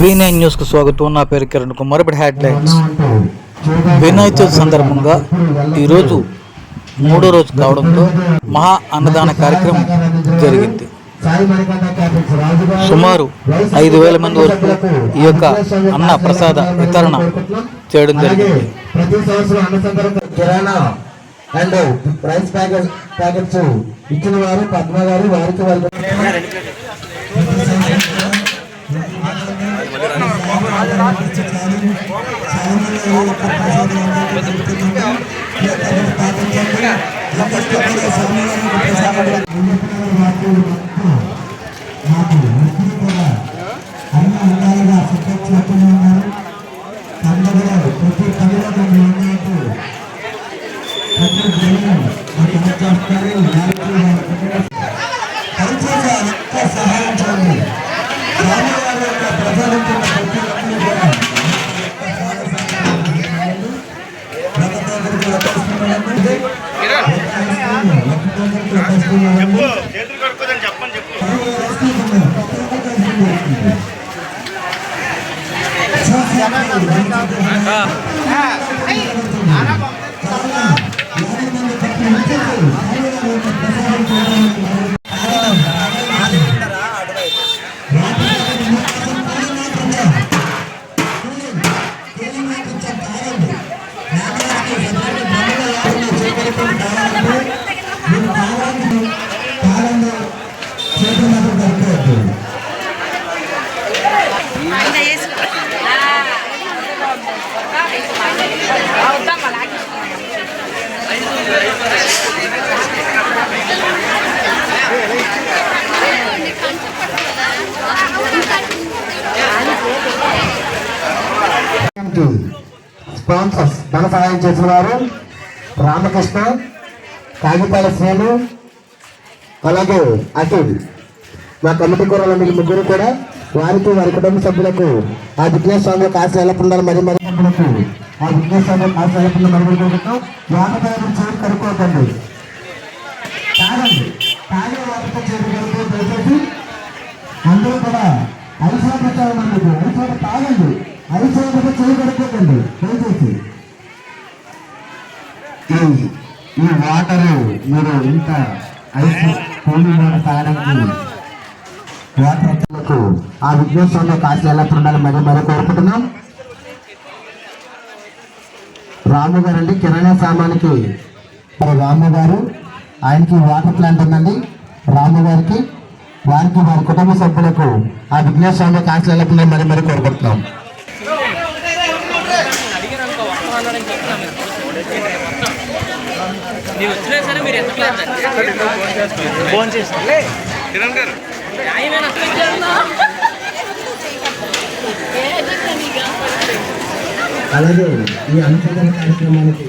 V9 న్యూస్కు స్వాగతం. నా పేరు కిరణ్ కుమార్. ఇప్పుడు హెడ్లైన్స్. వినాయక చవితి సందర్భంగా ఈరోజు మూడో రోజు కావడంతో మహా అన్నదాన కార్యక్రమం జరిగింది. సుమారు 5,000 మంది వరకు ఈ యొక్క అన్న ప్రసాద వితరణ చేయడం జరిగింది. అండ్ రైస్ ప్యాకెట్స్ ఇచ్చిన వారు పద్మ గారు వారికి సహాయం చేయండి. స్పాన్సర్స్ ధన సహాయం చేసిన వారు రామకృష్ణ, కాగితాల శ్రేణు, అలాగే అఖిల్. మా కమిటీ కూరల ముగ్గురు కూడా వారికి వారి కుటుంబ సభ్యులకు ఆ విఘ్నేశ్వర స్వామి కాశీ వెళ్ళకుండా మరి సభ్యులకు ఆ విఘ్నేశ్వర స్వామి కాశీ వెళ్ళకుండా మరి వాటర్ చేరు కడుక్కోకండి, తాగండి. తాగే వాటితో చేరు కడుక్కో దయచేసి. అందరూ కూడా ఐదు తాగండి, 5 చేరు కడుక్కోకండి దయచేసి. ఈ వాటర్ మీరు ఇంత ఐస్ కూలింగ్ వాటర్ తాగడానికి వాటర్ ఆ విఘ్నేశ్వరంలో కాశీ ఎలా ఉండాలి మరి కోరుకుంటున్నాం. రాము గారు అండి, కిరాణా సామానికి రాము గారు, ఆయనకి వాటర్ ప్లాంట్ ఉందండి. రాము గారికి వారికి వారి కుటుంబ సభ్యులకు ఆ విఘ్నేశ్వరంలో కాశీ ఎలా ఉండాలి మరి కోరుకుంటున్నాం. అలాగే ఈ అన్నదాన కార్యక్రమానికి